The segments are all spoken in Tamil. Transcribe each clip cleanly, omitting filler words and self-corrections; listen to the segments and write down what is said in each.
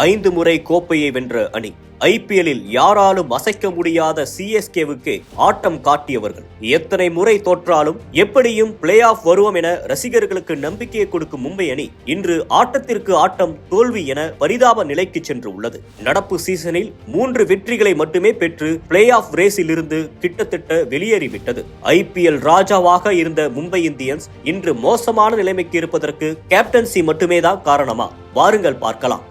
5 முறை கோப்பையை வென்ற அணி. ஐபிஎல்லில் யாராலும் அசைக்க முடியாத சிஎஸ்கேவுக்கு ஆட்டம் காட்டியவர்கள். எத்தனை முறை தோற்றாலும் எப்படியும் பிளே ஆஃப் வருவோம் என ரசிகர்களுக்கு நம்பிக்கையை கொடுக்கும் மும்பை அணி இன்று ஆட்டத்திற்கு ஆட்டம் தோல்வி என பரிதாப நிலைக்கு சென்று உள்ளது. நடப்பு சீசனில் 3 வெற்றிகளை மட்டுமே பெற்று பிளே ஆஃப் ரேஸில் இருந்து கிட்டத்தட்ட வெளியேறிவிட்டது. ஐபிஎல் ராஜாவாக இருந்த மும்பை இந்தியன்ஸ் இன்று மோசமான நிலைமைக்கு இருப்பதற்கு கேப்டன்சி மட்டுமே தான் காரணமா? வாருங்கள் பார்க்கலாம்.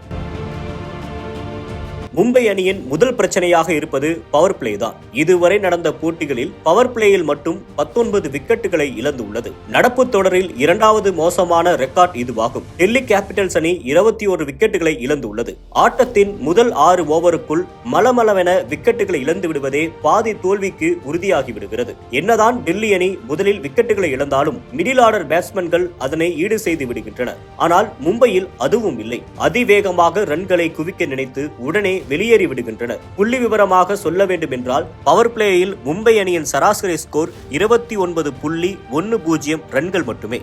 மும்பை அணியின் முதல் பிரச்சனையாக இருப்பது பவர் பிளே தான். இதுவரை நடந்த போட்டிகளில் பவர் பிளேயில் மட்டும் 19 விக்கெட்டுகளை இழந்துள்ளது. நடப்பு தொடரில் 2வது மோசமான ரெக்கார்ட் இதுவாகும். டெல்லி கேபிட்டல்ஸ் அணி 21 விக்கெட்டுகளை இழந்துள்ளது. ஆட்டத்தின் முதல் 6 ஓவருக்குள் மலமளவென விக்கெட்டுகளை இழந்து விடுவதே பாதி தோல்விக்கு உறுதியாகி விடுகிறது. என்னதான் டெல்லி அணி முதலில் விக்கெட்டுகளை இழந்தாலும் மிடில் ஆர்டர் பேட்ஸ்மேன்கள் அதனை ஈடு செய்து விடுகின்றனர். ஆனால் மும்பையில் அதுவும் இல்லை. அதிவேகமாக ரன்களை குவிக்க நினைத்து உடனே வெளியேறி விடுகின்றனர். புள்ளி விவரமாக சொல்ல வேண்டும் என்றால் பவர் பிளேயில் மும்பை அணியின் சராசரி ஸ்கோர் 29.10 ரன்கள் மட்டுமே.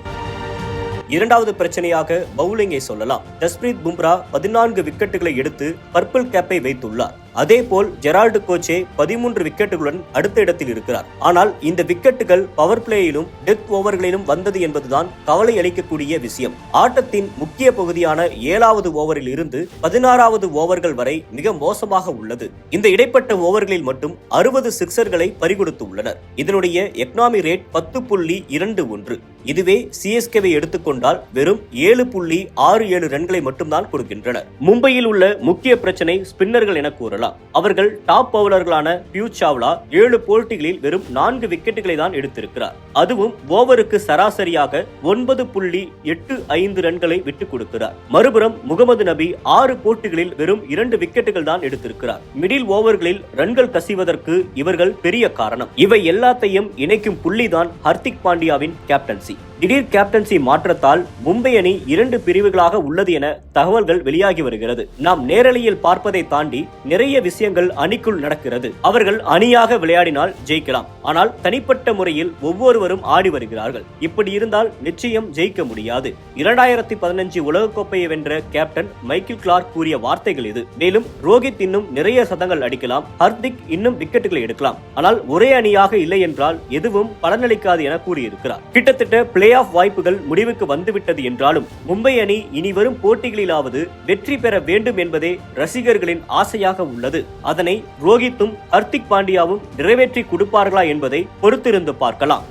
இரண்டாவது பிரச்சனையாக பவுலிங்கை சொல்லலாம். ஜஸ்பிரீத் பும்ரா 14 விக்கெட்டுகளை எடுத்து பர்பிள் கேப்பை வைத்துள்ளார். அதேபோல் ஜெரால்டு கோச்சே 13 விக்கெட்டுகளுடன் அடுத்த இடத்தில் இருக்கிறார். ஆனால் இந்த விக்கெட்டுகள் பவர் பிளேயிலும் டெத் ஓவர்களிலும் வந்தது என்பதுதான் கவலை அளிக்கக்கூடிய விஷயம். ஆட்டத்தின் முக்கிய பகுதியான 7வது ஓவரில் இருந்து 16வது ஓவர்கள் வரை மிக மோசமாக உள்ளது. இந்த இடைப்பட்ட ஓவர்களில் மட்டும் 60 சிக்சர்களை பறிகொடுத்து உள்ளனர். இதனுடைய எக்கனாமி ரேட் 10.21. இதுவே சிஎஸ்கேவை எடுத்துக்கொண்டால் வெறும் 7.67 ரன்களை மட்டும்தான் கொடுக்கின்றனர். மும்பையில் உள்ள முக்கிய பிரச்சனை ஸ்பின்னர்கள் என கூறலாம். அவர்கள் டாப் பவுலர்களான பியூஷ் சாவ்லா 7 போட்டிகளில் வெறும் 4 விக்கெட்டுகளை தான் எடுத்திருக்கிறார். அதுவும் ஓவருக்கு சராசரியாக 9.85 ரன்களை விட்டுக் கொடுக்கிறார். மறுபுறம் முகமது நபி 6 போட்டிகளில் வெறும் 2 விக்கெட்டுகள் தான் எடுத்திருக்கிறார். மிடில் ஓவர்களில் ரன்கள் கசிவதற்கு இவர்கள் பெரிய காரணம். இவை எல்லாத்தையும் இணைக்கும் புள்ளிதான் ஹர்திக் பாண்டியாவின் கேப்டன்சி. திடீர் கேப்டன்சி மாற்றத்தால் மும்பை அணி 2 பிரிவுகளாக உள்ளது என தகவல்கள் வெளியாகி வருகிறது. நாம் நேரலையில் பார்ப்பதை தாண்டி நிறைய விஷயங்கள் அணிக்குள் நடக்கிறது. அவர்கள் அணியாக விளையாடினால் ஜெயிக்கலாம். ஆனால் தனிப்பட்ட முறையில் ஒவ்வொருவரும் ஆடி வருகிறார்கள். இப்படி இருந்தால் நிச்சயம் ஜெயிக்க முடியாது. 2015 உலகக்கோப்பையை வென்ற கேப்டன் மைக்கேல் கிளார்க் கூறிய வார்த்தைகள் இது. மேலும் ரோஹித் இன்னும் நிறைய சதங்கள் அடிக்கலாம், ஹர்திக் இன்னும் விக்கெட்டுகளை எடுக்கலாம். ஆனால் ஒரே அணியாக இல்லை என்றால் எதுவும் பலனளிக்காது என கூறியிருக்கிறார். கிட்டத்தட்ட பிளே ஆஃப் வாய்ப்புகள் முடிவுக்கு வந்துவிட்டது என்றாலும் மும்பை அணி இனி வரும் போட்டிகளிலாவது வெற்றி பெற வேண்டும் என்பதே ரசிகர்களின் ஆசையாக உள்ளது. அதனை ரோஹித்தும் ஹர்திக் பாண்டியாவும் நிறைவேற்றி கொடுப்பார்களா என்பதை பொறுத்திருந்து பார்க்கலாம்.